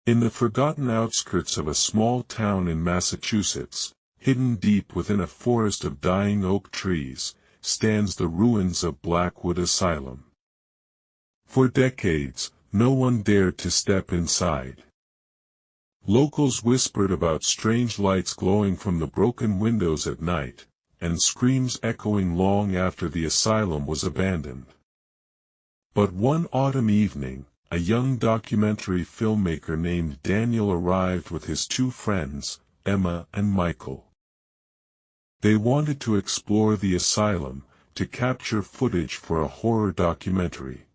In the forgotten outskirts of a small town in Massachusetts, hidden deep within a forest of dying oak trees, stands the ruins of Blackwood Asylum. For decades, no one dared to step inside. Locals whispered about strange lights glowing from the broken windows at night, and screams echoing long after the asylum was abandoned. But one autumn evening, a young documentary filmmaker named Daniel arrived with his two friends, Emma and Michael. They wanted to explore the asylum, to capture footage for a horror documentary.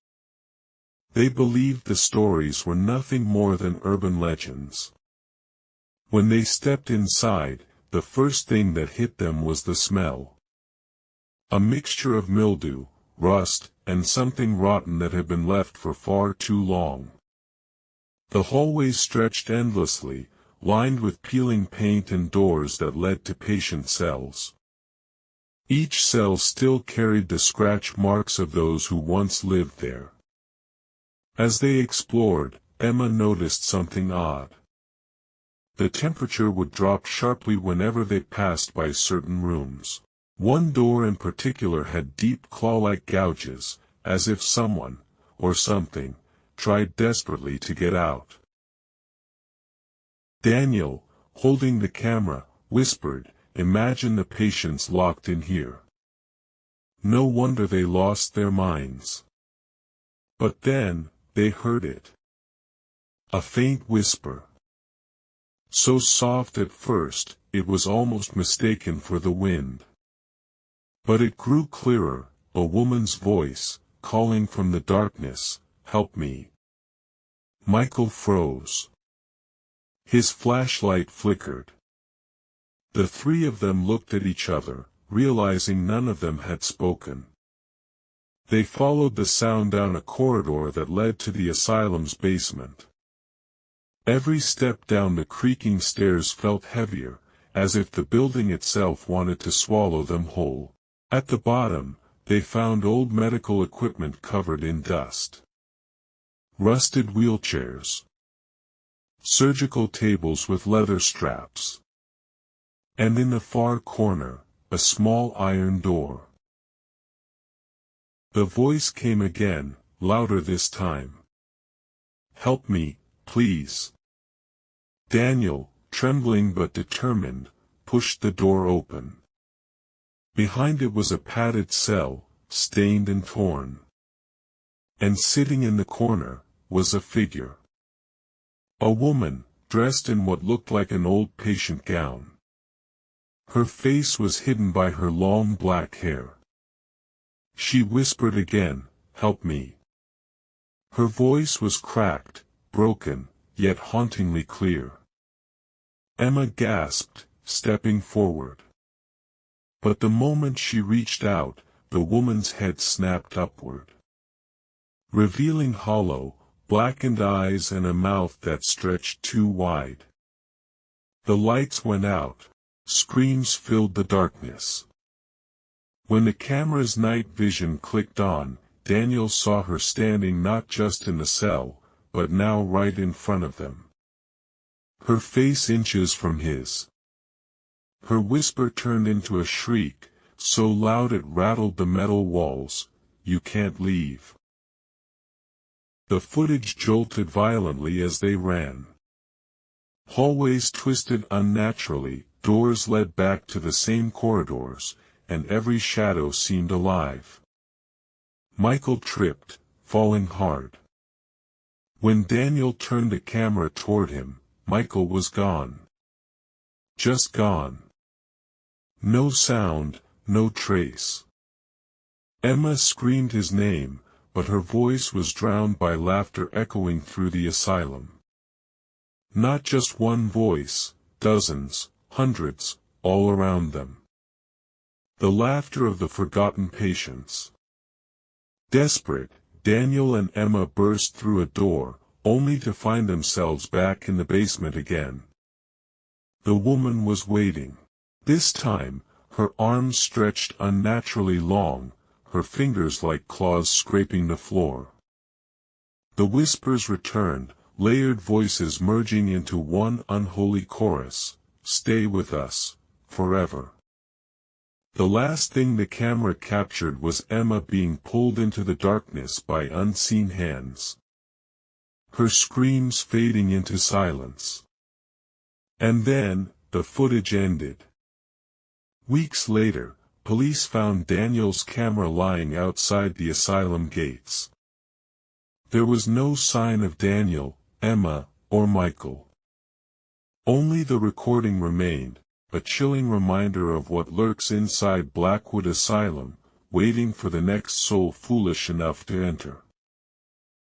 They believed the stories were nothing more than urban legends. When they stepped inside, the first thing that hit them was the smell. A mixture of mildew, rust, and something rotten that had been left for far too long. The hallways stretched endlessly, lined with peeling paint and doors that led to patient cells. Each cell still carried the scratch marks of those who once lived there. As they explored, Emma noticed something odd. The temperature would drop sharply whenever they passed by certain rooms. One door in particular had deep claw-like gouges, as if someone, or something, tried desperately to get out. Daniel, holding the camera, whispered, "Imagine the patients locked in here. No wonder they lost their minds." But then, they heard it. A faint whisper. So soft at first, it was almost mistaken for the wind. But it grew clearer, a woman's voice, calling from the darkness, "Help me." Michael froze. His flashlight flickered. The three of them looked at each other, realizing none of them had spoken. They followed the sound down a corridor that led to the asylum's basement. Every step down the creaking stairs felt heavier, as if the building itself wanted to swallow them whole. At the bottom, they found old medical equipment covered in dust. Rusted wheelchairs. Surgical tables with leather straps. And in the far corner, a small iron door. The voice came again, louder this time. "Help me, please." Daniel, trembling but determined, pushed the door open. Behind it was a padded cell, stained and torn. And sitting in the corner, was a figure. A woman, dressed in what looked like an old patient gown. Her face was hidden by her long black hair. She whispered again, "Help me." Her voice was cracked, broken, yet hauntingly clear. Emma gasped, stepping forward. But the moment she reached out, the woman's head snapped upward, revealing hollow, blackened eyes and a mouth that stretched too wide. The lights went out. Screams filled the darkness. When the camera's night vision clicked on, Daniel saw her standing not just in the cell, but now right in front of them. Her face inches from his. Her whisper turned into a shriek, so loud it rattled the metal walls, "You can't leave." The footage jolted violently as they ran. Hallways twisted unnaturally, doors led back to the same corridors, and every shadow seemed alive. Michael tripped, falling hard. When Daniel turned the camera toward him, Michael was gone. Just gone. No sound, no trace. Emma screamed his name, but her voice was drowned by laughter echoing through the asylum. Not just one voice, dozens, hundreds, all around them. The laughter of the forgotten patients. Desperate, Daniel and Emma burst through a door, only to find themselves back in the basement again. The woman was waiting. This time, her arms stretched unnaturally long, her fingers like claws scraping the floor. The whispers returned, layered voices merging into one unholy chorus, "Stay with us, forever." The last thing the camera captured was Emma being pulled into the darkness by unseen hands. Her screams fading into silence. And then, the footage ended. Weeks later, police found Daniel's camera lying outside the asylum gates. There was no sign of Daniel, Emma, or Michael. Only the recording remained, a chilling reminder of what lurks inside Blackwood Asylum, waiting for the next soul foolish enough to enter.